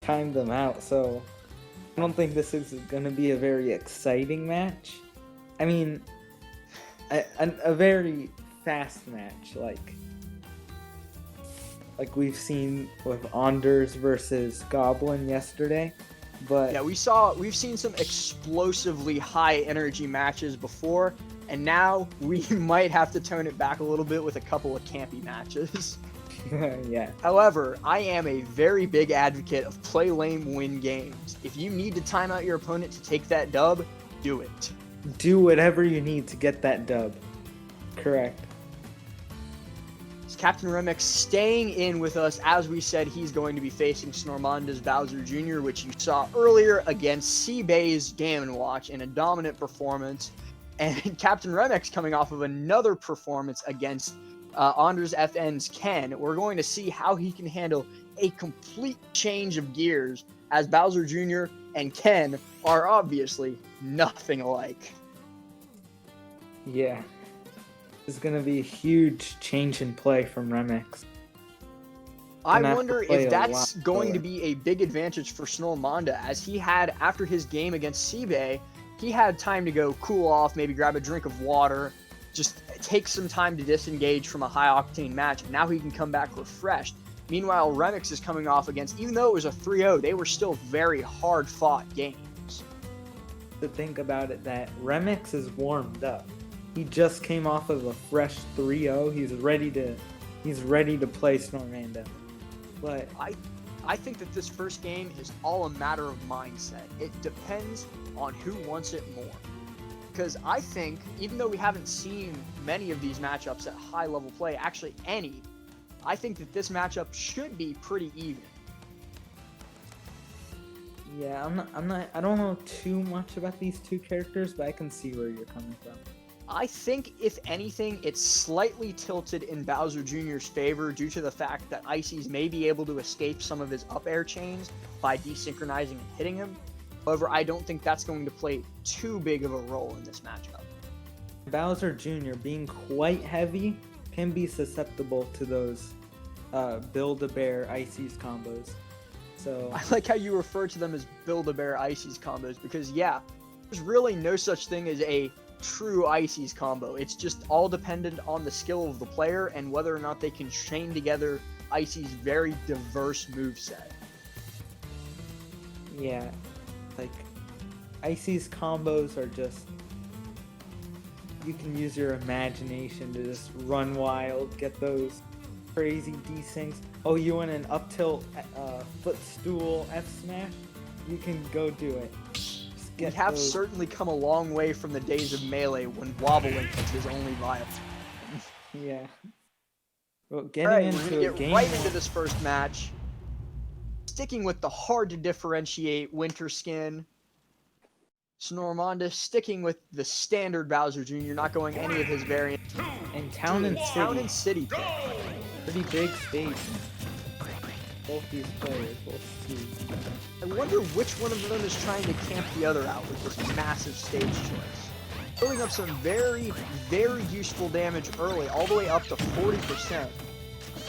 timed them out, so I don't think this is going to be a very exciting match. I mean, a very fast match, like we've seen with Anders versus Goblin yesterday. But yeah, we've seen some explosively high energy matches before, and now we might have to tone it back a little bit with a couple of campy matches. yeah. However, I am a very big advocate of play lame, win games. If you need to time out your opponent to take that dub, do it. Do whatever you need to get that dub. Correct. It's CptRemex staying in with us. As we said, he's going to be facing Snormanda's Bowser Jr., which you saw earlier against CBay's Game & Watch in a dominant performance. And CptRemex coming off of another performance against Anders FN's Ken. We're going to see how he can handle a complete change of gears, as Bowser Jr. and Ken are obviously nothing alike. Yeah. This is going to be a huge change in play from Remex. I wonder if that's going to be a big advantage for Snormanda, as he had, after his game against CbAy, he had time to go cool off, maybe grab a drink of water, just take some time to disengage from a high-octane match, and now he can come back refreshed. Meanwhile, Remex is coming off against, even though it was a 3-0, they were still very hard-fought games. To think about it, that Remex is warmed up. He just came off of a fresh 3-0. He's ready to play Snormanda. But I think that this first game is all a matter of mindset. It depends on who wants it more. Because I think, even though we haven't seen many of these matchups at high level play, actually any, I think that this matchup should be pretty even. Yeah, I don't know too much about these two characters, but I can see where you're coming from. I think, if anything, it's slightly tilted in Bowser Jr.'s favor due to the fact that Ices may be able to escape some of his up air chains by desynchronizing and hitting him. However, I don't think that's going to play too big of a role in this matchup. Bowser Jr. being quite heavy can be susceptible to those Build-A-Bear Ices combos. So I like how you refer to them as Build-A-Bear Ices combos, because yeah, there's really no such thing as a true Ices combo. It's just all dependent on the skill of the player and whether or not they can chain together Ices' very diverse moveset. Yeah, like Ices combos are just, you can use your imagination to just run wild, get those crazy desyncs. Oh, you want an up tilt footstool F smash? You can go do it. We have certainly come a long way from the days of Melee when wobbling was his only viable. Yeah. Well, All right, we're gonna get right into this first match. Sticking with the hard to differentiate winter skin. Snormanda sticking with the standard Bowser Jr., not going any of his variants. And Town and City. Town and City pick. Pretty big stage. Both these players, both teams. I wonder which one of them is trying to camp the other out with this massive stage choice. Building up some very, very useful damage early, all the way up to 40%.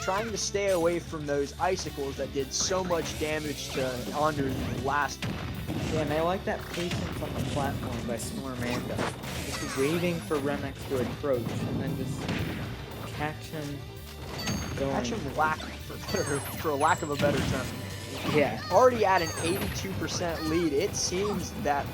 Trying to stay away from those icicles that did so much damage to Anders in the last one. Yeah, and I like that patience on the platform by Snormanda. Just waiting for Remex to approach and then just catch him going. Catch him for lack of a better term. Yeah. Already at an 82% lead, it seems that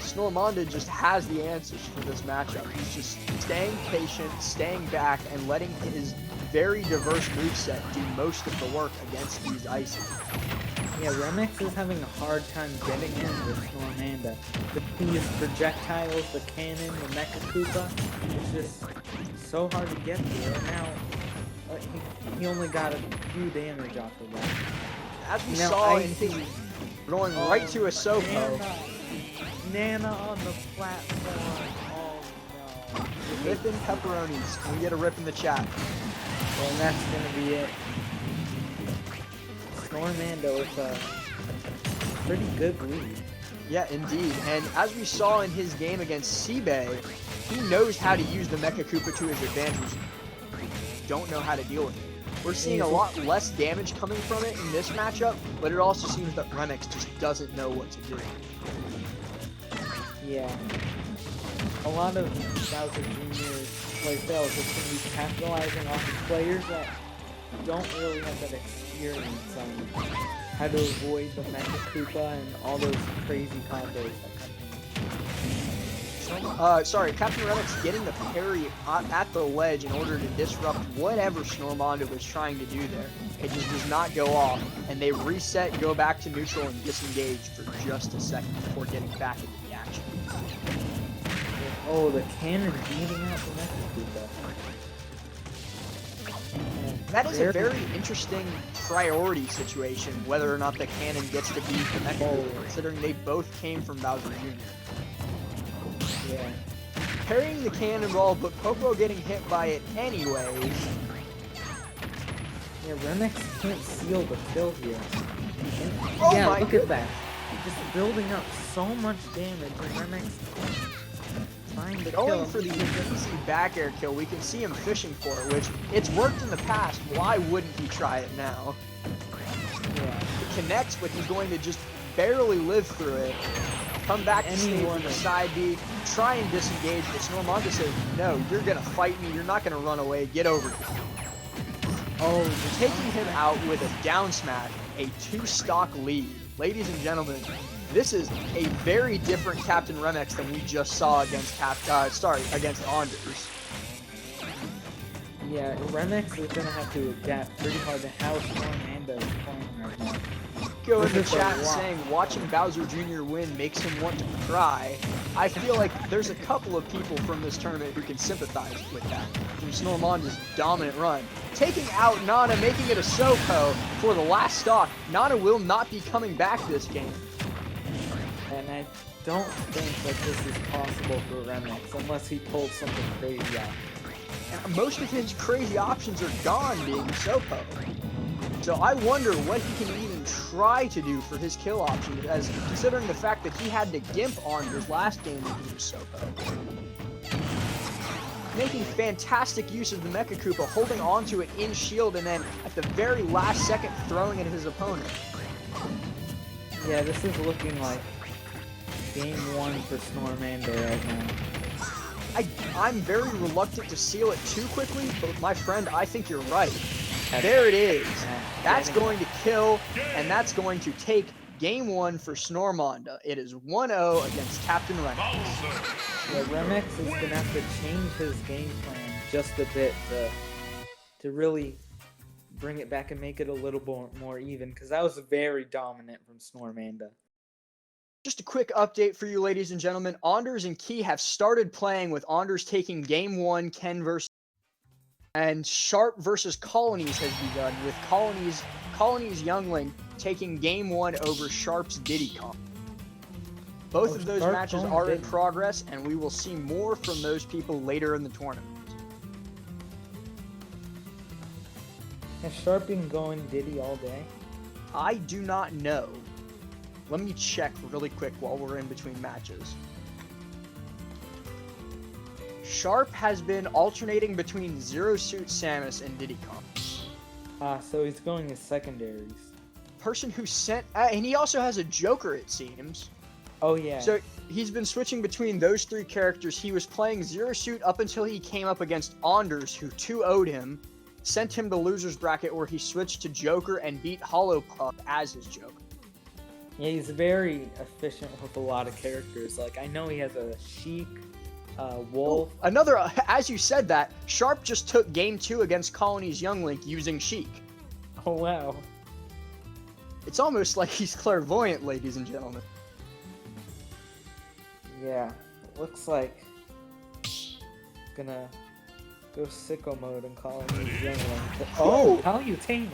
Snormanda just has the answers for this matchup. He's just staying patient, staying back, and letting his very diverse moveset do most of the work against these ices. Yeah, Remex is having a hard time getting in with Snormanda. These projectiles, the cannon, the Mecha Koopa, it's just so hard to get through. And now, he only got a few damage off of that. As we saw in his going right to a Sopo. Nana on the platform. Oh no. Rippin' pepperonis. Can we get a rip in the chat? Well, and that's gonna be it. Snormanda with a pretty good lead. Yeah, indeed. And as we saw in his game against CbAy, he knows how to use the Mecha Koopa to his advantage. Don't know how to deal with it. We're seeing a lot less damage coming from it in this matchup, but it also seems that Remex just doesn't know what to do. Yeah. A lot of Bowser Jr.'s playstyles is going to be capitalizing off of players that don't really have that experience on how to avoid the Mecha Koopa and all those crazy combos that come in. Sorry, Captain Remex getting the parry at the ledge in order to disrupt whatever Snormanda was trying to do there. It just does not go off, and they reset, go back to neutral, and disengage for just a second before getting back into the action. Oh, the cannon beating out the Mecha Koopa. That is a very interesting priority situation, whether or not the cannon gets to beat the Mecha Koopa, considering they both came from Bowser Jr. Yeah. Parrying the cannonball, but Popo getting hit by it anyways. Yeah, Remex can't seal the kill here. Oh yeah, my look goodness. at that. Just building up so much damage, and Remex trying to Going kill for the him. easy back air kill, we can see him fishing for it, which it's worked in the past. Why wouldn't he try it now? Yeah. It connects, but he's going to just barely live through it. Come back to Anyone the side B, try and disengage, but Snormanda says, no, you're gonna fight me, you're not gonna run away, get over here. Oh, Taking him out with a down smash, a 2-stock lead. Ladies and gentlemen, this is a very different Captain Remex than we just saw against against Anders. yeah, Remex is gonna have to adapt pretty hard to how Snormanda is playing right now. Go in the This is a chat lot. saying watching Bowser Jr. win makes him want to cry. I feel like there's a couple of people from this tournament who can sympathize with that. From Snormanda's dominant run. Taking out Nana, making it a Soko for the last stock. Nana will not be coming back this game. And I don't think that this is possible for Remex unless he pulls something crazy out. And most of his crazy options are gone being Soko. So I wonder what he can even try to do for his kill options, as considering the fact that he had to gimp Anders last game when he was Soko. Making fantastic use of the Mecha Koopa, holding onto it in shield, and then at the very last second throwing it at his opponent. Yeah, this is looking like game 1 for Snormanda right now. I'm very reluctant to seal it too quickly, but my friend, I think you're right. There it is. That's going to kill, and that's going to take game 1 for Snormanda. It is 1-0 against Captain Remex. Yeah, Remex is gonna have to change his game plan just a bit to really bring it back and make it a little more even, because that was very dominant from Snormanda. Just a quick update for you, ladies and gentlemen. Anders and Key have started playing, with Anders taking game 1, Ken versus, and Sharp versus Colonies has begun, with Colonies Youngling taking game 1 over Sharp's Diddy Kong. Both of those matches are in progress, and we will see more from those people later in the tournament. Has Sharp been going Diddy all day? I do not know. Let me check really quick while we're in between matches. Sharp has been alternating between Zero Suit Samus and Diddy Kong. So he's going his secondaries. Person who sent... and he also has a Joker, it seems. Oh, yeah. So he's been switching between those 3 characters. He was playing Zero Suit up until he came up against Anders, who 2-0'd him, sent him to loser's bracket where he switched to Joker and beat Hollow Pup as his Joker. Yeah, he's very efficient with a lot of characters. Like, I know he has a Sheik, Wolf. Oh, another, as you said that, Sharp just took game 2 against Colony's Young Link using Sheik. Oh, wow. It's almost like he's clairvoyant, ladies and gentlemen. Yeah, looks like gonna go sicko mode and call him his young one. Oh, Palutena.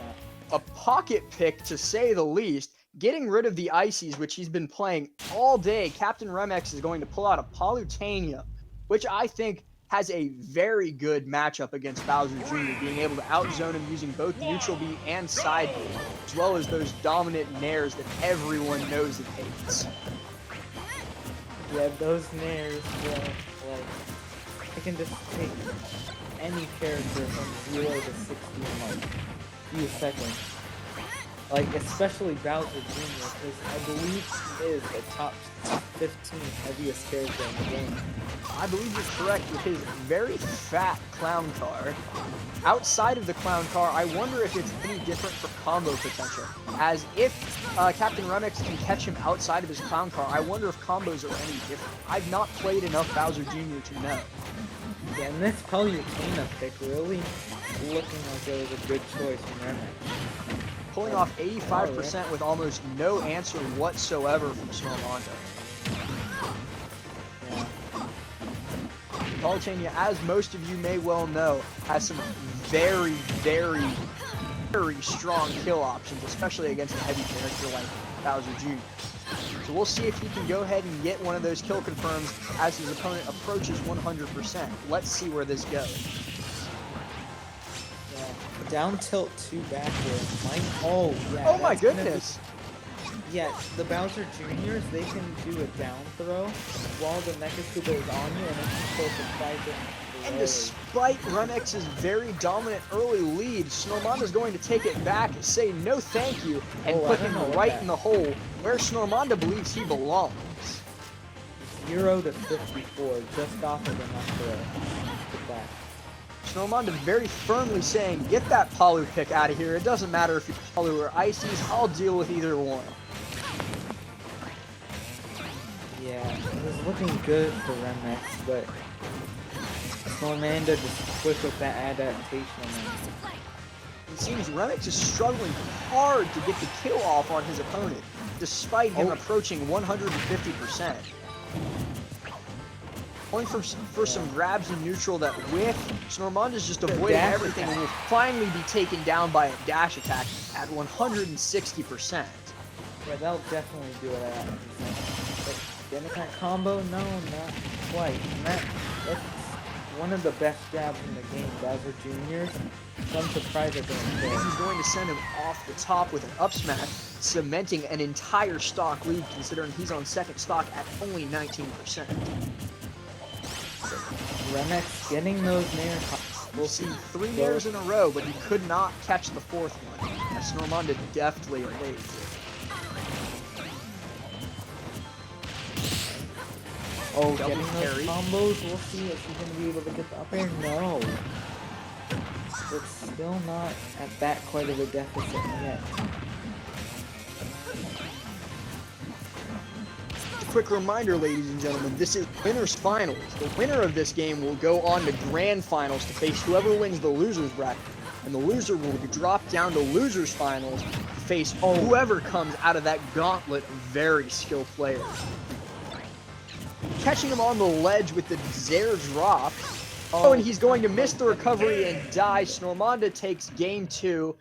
A pocket pick, to say the least. Getting rid of the Ices, which he's been playing all day, Captain Remex is going to pull out a Palutena, which I think has a very good matchup against Bowser Jr., being able to outzone him using both neutral B and side B, as well as those dominant nairs that everyone knows it hates. Yeah, those nairs, like, I can just take any character from 0 to 60 and like few seconds. Like, especially Bowser Jr., because I believe he is the top 15 heaviest character in the game. I believe you're correct with his very fat clown car. Outside of the clown car, I wonder if it's any different for combo potential. As if CptRemex can catch him outside of his clown car, I wonder if combos are any different. I've not played enough Bowser Jr. to know. Yeah, and this Palutena pick really looking like it was a good choice from Remex. Pulling off 85% with almost no answer whatsoever from Snormanda. Yeah. Palutena, as most of you may well know, has some very, very, very strong kill options, especially against a heavy character like Bowser Jr. So we'll see if he can go ahead and get one of those kill confirms as his opponent approaches 100%. Let's see where this goes. Yeah. Down tilt 2 back here. Oh, yeah. Oh my goodness! Yeah, the Bowser Juniors, they can do a down throw while the Mecha Koopa is on you, and it's supposed to surprise it. And despite Remex's very dominant early lead, Snormanda's going to take it back, say no thank you, and put him right in the hole where Snormanda believes he belongs. 0 to 54, just off of the knock throw. Get that. Snormanda very firmly saying, get that Palu pick out of here. It doesn't matter if you're Palu or Ices, I'll deal with either one. Yeah, it was looking good for Remex, but Snormanda just quick with that adaptation on him. It seems Remex is struggling hard to get the kill off on his opponent, despite him approaching 150%. Going for some grabs in neutral that with Snormanda's just avoiding everything and will finally be taken down by a dash attack at 160%. Yeah, that'll definitely do it at 100%. But getting that combo? No, not quite. And that's one of the best grabs in the game, Bowser Jr. So I'm surprised at that. He's going to send him off the top with an up smash, cementing an entire stock lead considering he's on second stock at only 19%. Remex getting those nair. We'll see 3 nairs in a row, but he could not catch the 4th one, as Snormanda deftly evades it. Oh, getting those combos. We'll see if he's going to be able to get the up air. No. It's still not at that quite of a deficit yet. A quick reminder, ladies and gentlemen, this is winners finals. The winner of this game will go on to grand finals to face whoever wins the losers bracket, and the loser will drop down to losers finals to face whoever comes out of that gauntlet of very skilled players. Catching him on the ledge with the Zair drop. Oh, and he's going to miss the recovery and die. Snormanda takes game 2,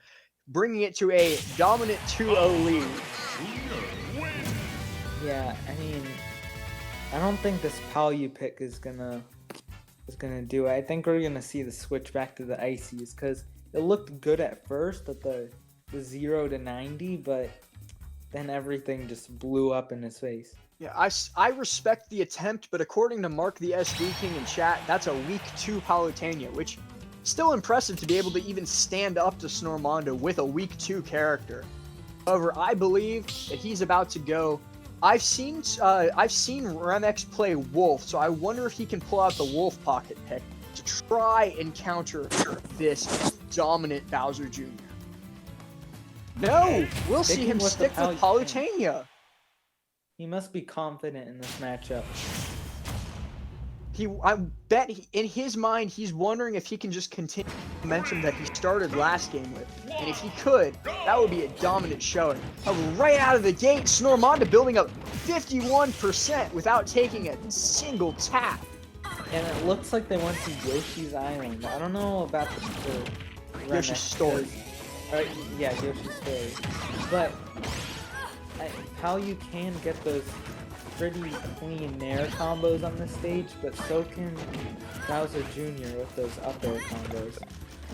bringing it to a dominant 2-0 lead. Yeah, I mean, I don't think this Palu pick is gonna do it. I think we're gonna see the switch back to the Ices because it looked good at first at the 0 to 90, but then everything just blew up in his face. Yeah, I respect the attempt, but according to Mark the SD King in chat, that's a week 2 Palutena, which still impressive to be able to even stand up to Snormanda with a week 2 character. However, I believe that he's about to go. I've seen Remex play Wolf, so I wonder if he can pull out the Wolf pocket pick to try and counter this dominant Bowser Jr. No, we'll see him stick with Palutena. He must be confident in this matchup. I bet in his mind, he's wondering if he can just continue the momentum that he started last game with. And if he could, that would be a dominant showing. Right out of the gate, Snormanda building up 51% without taking a single tap. And it looks like they went to Yoshi's Island. I don't know about the Yoshi's Story. Yeah, Yoshi's Story. But how you can get those pretty clean nair combos on this stage, but so can Bowser Jr. with those up air combos.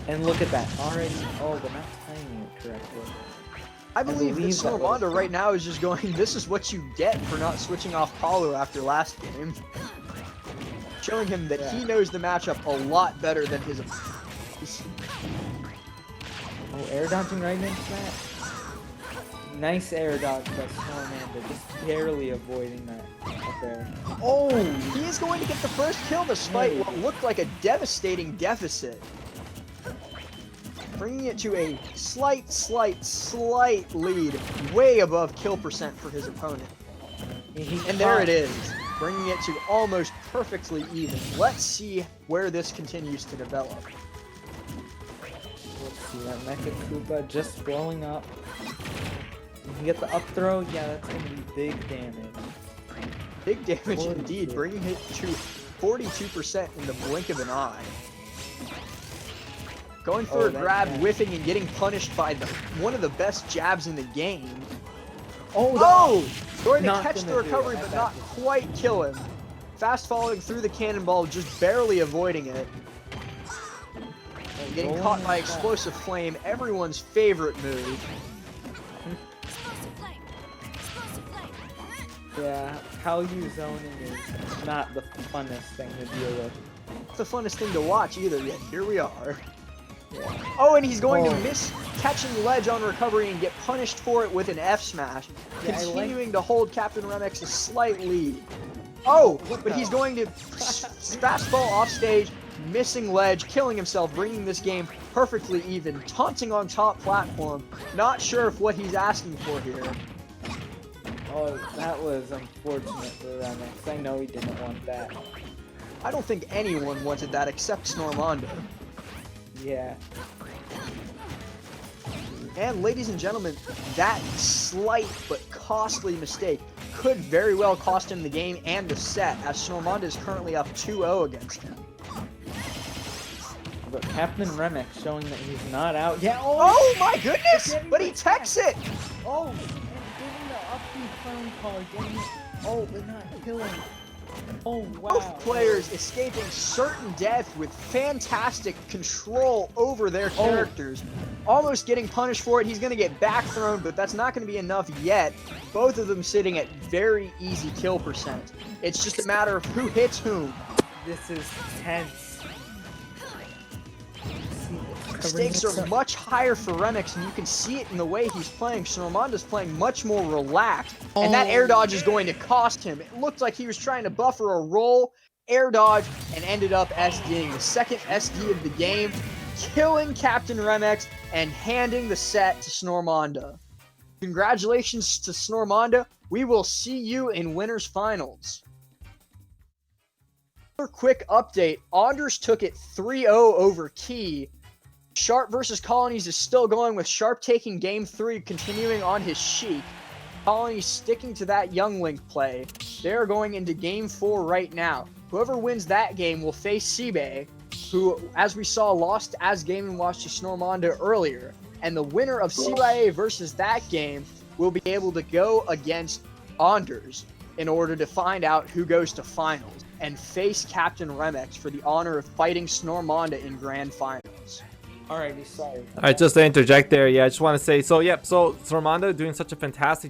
And look at that, already, they're not timing it correctly. I believe that Snormanda right now is just going, this is what you get for not switching off Palu after last game. Showing him that he knows the matchup a lot better than his opponent. Oh, air dodging right into that. Nice air dodge by Snormanda, just barely avoiding that up air. Oh, he is going to get the first kill despite what looked like a devastating deficit. Bringing it to a slight lead, way above kill percent for his opponent. And there it is, bringing it to almost perfectly even. Let's see where this continues to develop. Let's see, that Mecha Koopa just blowing up. You can get the up throw, yeah, that's going to be big damage. Big damage indeed, bringing it to 42% in the blink of an eye. Going for a grab, whiffing, and getting punished by one of the best jabs in the game. Oh! Going to catch the recovery, but not quite kill him. Fast falling through the cannonball, just barely avoiding it. And getting caught by Explosive Flame, everyone's favorite move. Yeah, how you zoning is not the funnest thing to deal with. Not the funnest thing to watch either, yet here we are. Yeah. Oh, and he's going to miss catching ledge on recovery and get punished for it with an F smash, continuing to hold CptRemex a slight lead. Oh, but he's going to fastball off stage, missing ledge, killing himself, bringing this game perfectly even, taunting on top platform. Not sure if what he's asking for here. Oh, that was unfortunate for Remex. I know he didn't want that. I don't think anyone wanted that except Snormanda. Yeah. And ladies and gentlemen, that slight but costly mistake could very well cost him the game and the set, as Snormanda is currently up 2-0 against him. But CptRemex showing that he's not out. Yeah. Oh my goodness! But he techs it! Oh, and giving the upbeat phone call, getting it. Oh, but not killing. Oh, wow. Both players escaping certain death with fantastic control over their characters. Almost getting punished for it. He's going to get back thrown, but that's not going to be enough yet. Both of them sitting at very easy kill percent. It's just a matter of who hits whom. This is tense. The stakes are much higher for Remex, and you can see it in the way he's playing. Snormanda's playing much more relaxed, and that air dodge is going to cost him. It looked like he was trying to buffer a roll, air dodge, and ended up SDing. The second SD of the game, killing CptRemex and handing the set to Snormanda. Congratulations to Snormanda. We will see you in winners finals. Another quick update. Anders took it 3-0 over Key. Sharp versus Colonies is still going, with Sharp taking game 3, continuing on his Sheik. Colonies sticking to that Young Link play. They're going into game 4 right now. Whoever wins that game will face Seabay, who, as we saw, lost as Game & Watch to Snormanda earlier. And the winner of Seabay versus that game will be able to go against Anders in order to find out who goes to finals and face CptRemex for the honor of fighting Snormanda in grand finals. Alrighty, sorry. Alright, just to interject there, yeah, I just want to say, so Snormanda doing such a fantastic job